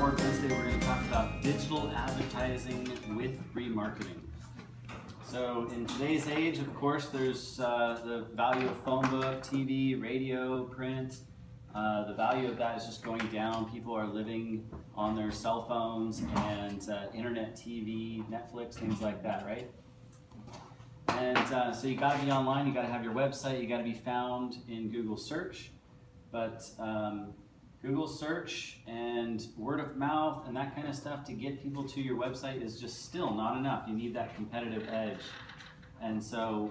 Whiteboard Wednesday, we're going to talk about digital advertising with remarketing. So in today's age, of course, there's the value of phone book, TV, radio, print. The value of that is just going down. People are living on their cell phones and internet TV, Netflix, things like that, right? And so you got to be online, you got to have your website, you got to be found in Google search. But Google search and word of mouth and that kind of stuff to get people to your website is just still not enough. You need that competitive edge. And so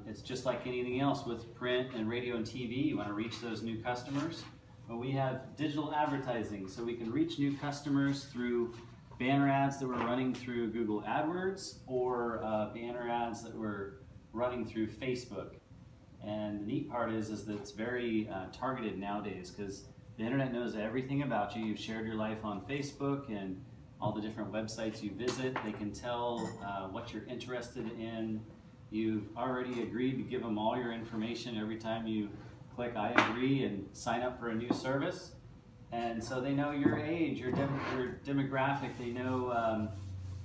it's just like anything else with print and radio and TV. You want to reach those new customers. But we have digital advertising, so we can reach new customers through banner ads that we're running through Google AdWords or banner ads that we're running through Facebook. And the neat part is that it's very targeted nowadays because the internet knows everything about you. You've shared your life on Facebook and all the different websites you visit. They can tell what you're interested in. You've already agreed to give them all your information every time you click I agree and sign up for a new service. And so they know your age, your demographic, they know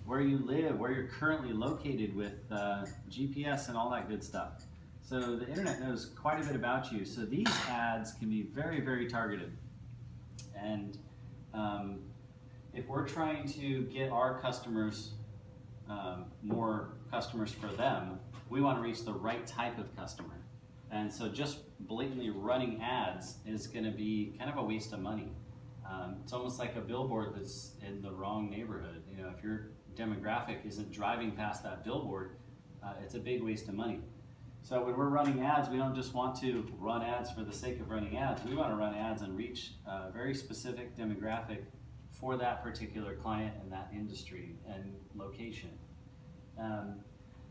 where you live, where you're currently located with GPS and all that good stuff. So the internet knows quite a bit about you. So these ads can be very, very targeted. And if we're trying to get our customers more customers for them, we want to reach the right type of customer. And so just blatantly running ads is going to be kind of a waste of money. It's almost like a billboard that's in the wrong neighborhood. You know, if your demographic isn't driving past that billboard, it's a big waste of money. So when we're running ads, we don't just want to run ads for the sake of running ads. We want to run ads and reach a very specific demographic for that particular client and that industry and location.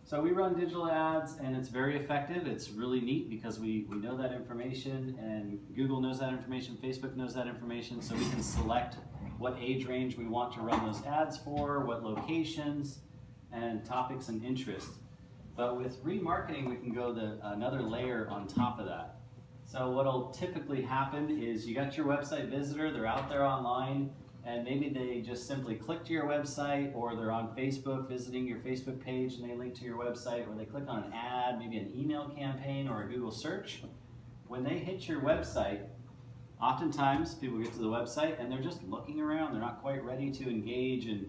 So we run digital ads and it's very effective. It's really neat because we know that information and Google knows that information, Facebook knows that information, so we can select what age range we want to run those ads for, what locations, and topics and interests. But with remarketing, we can go another layer on top of that. So what'll typically happen is you got your website visitor, they're out there online, and maybe they just simply click to your website, or they're on Facebook visiting your Facebook page and they link to your website, or they click on an ad, maybe an email campaign or a Google search. When they hit your website, oftentimes people get to the website and they're just looking around, they're not quite ready to engage, and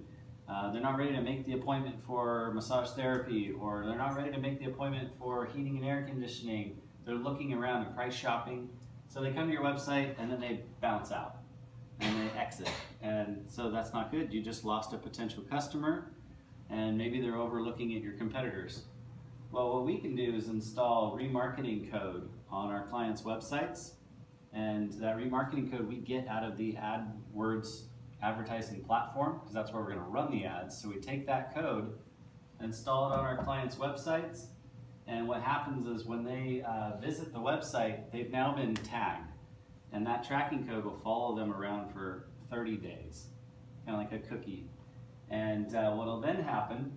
they're not ready to make the appointment for massage therapy, or they're not ready to make the appointment for heating and air conditioning. They're looking around, they're price shopping. So they come to your website and then they bounce out and they exit. And so that's not good. You just lost a potential customer and maybe they're overlooking at your competitors. Well, what we can do is install remarketing code on our clients' websites, and that remarketing code we get out of the AdWords advertising platform, because that's where we're going to run the ads. So we take that code, install it on our clients' websites, and what happens is when they visit the website, they've now been tagged, and that tracking code will follow them around for 30 days, kind of like a cookie. And what'll then happen,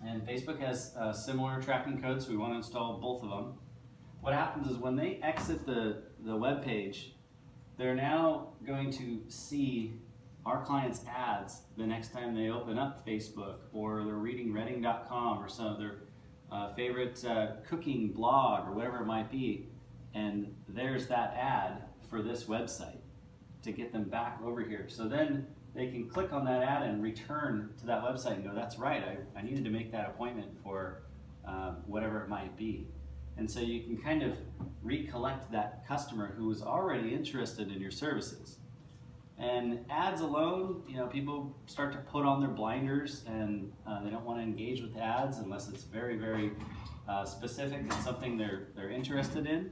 and Facebook has similar tracking codes, so we want to install both of them. What happens is when they exit the web page, they're now going to see our clients' ads the next time they open up Facebook, or they're reading reading.com or some of their favorite cooking blog or whatever it might be, and there's that ad for this website to get them back over here. So then they can click on that ad and return to that website and go, that's right, I needed to make that appointment for whatever it might be. And so you can kind of recollect that customer who was already interested in your services. And ads alone, you know, people start to put on their blinders and they don't want to engage with ads unless it's very, very specific and something they're interested in.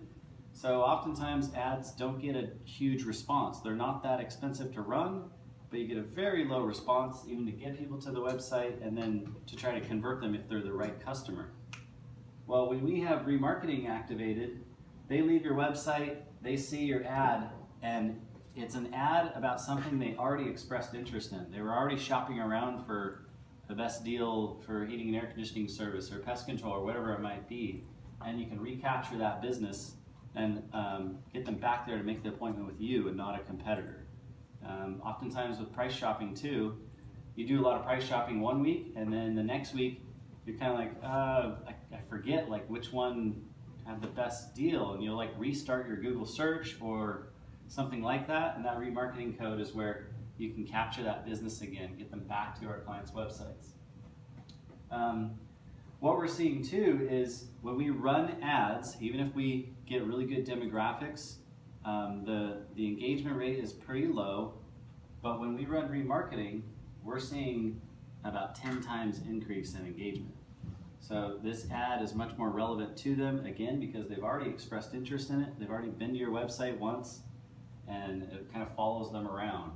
So oftentimes ads don't get a huge response. They're not that expensive to run, but you get a very low response even to get people to the website and then to try to convert them if they're the right customer. Well, when we have remarketing activated, they leave your website, they see your ad, and it's an ad about something they already expressed interest in. They were already shopping around for the best deal for heating and air conditioning service or pest control or whatever it might be. And you can recapture that business and get them back there to make the appointment with you and not a competitor. Oftentimes with price shopping too, you do a lot of price shopping one week, and then the next week you're kind of like, I forget like which one had the best deal, and you'll like restart your Google search or something like that, and that remarketing code is where you can capture that business again, get them back to our clients' websites. What we're seeing too is when we run ads, even if we get really good demographics, the engagement rate is pretty low, but when we run remarketing, we're seeing about 10 times increase in engagement. So this ad is much more relevant to them, again, because they've already expressed interest in it, they've already been to your website once, and it kind of follows them around.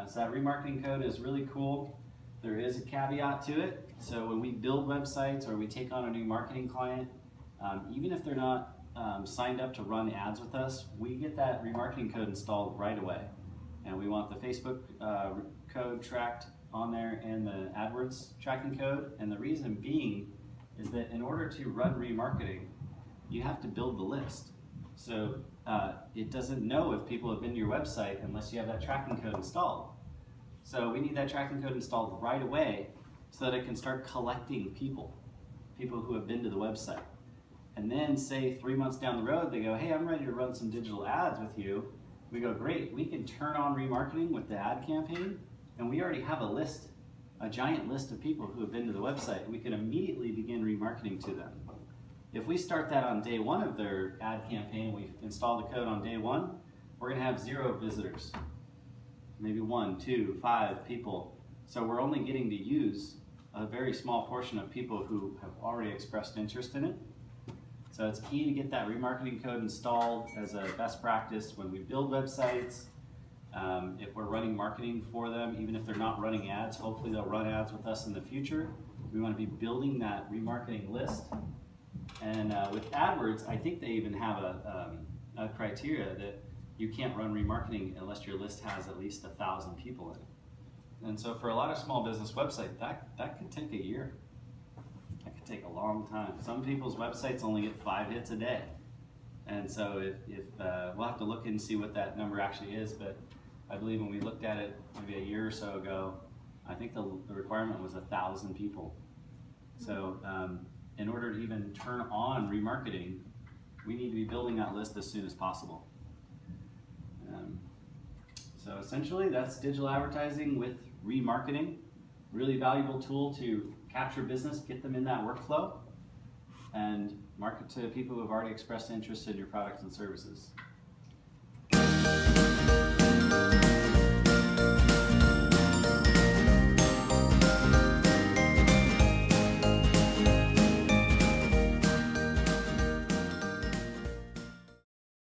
So that remarketing code is really cool. There is a caveat to it. So when we build websites or we take on a new marketing client, even if they're not signed up to run ads with us, we get that remarketing code installed right away. And we want the Facebook code tracked on there and the AdWords tracking code. And the reason being is that in order to run remarketing, you have to build the list. So it doesn't know if people have been to your website unless you have that tracking code installed. So we need that tracking code installed right away so that it can start collecting people who have been to the website. And then say 3 months down the road, they go, hey, I'm ready to run some digital ads with you. We go, great, we can turn on remarketing with the ad campaign, and we already have a list, a giant list of people who have been to the website. We can immediately begin remarketing to them. If we start that on day one of their ad campaign, we install the code on day one, we're gonna have 0 visitors. Maybe 1, 2, 5 people. So we're only getting to use a very small portion of people who have already expressed interest in it. So it's key to get that remarketing code installed as a best practice when we build websites. If we're running marketing for them, even if they're not running ads, hopefully they'll run ads with us in the future. We want to be building that remarketing list. And with AdWords, I think they even have a criteria that you can't run remarketing unless your list has at least 1,000 people in it. And so for a lot of small business websites, that could take a year. That could take a long time. Some people's websites only get 5 hits a day. And so if we'll have to look and see what that number actually is, but I believe when we looked at it maybe a year or so ago, I think the requirement was 1,000 people. So in order to even turn on remarketing, we need to be building that list as soon as possible. So essentially, that's digital advertising with remarketing. Really valuable tool to capture business, get them in that workflow, and market to people who have already expressed interest in your products and services.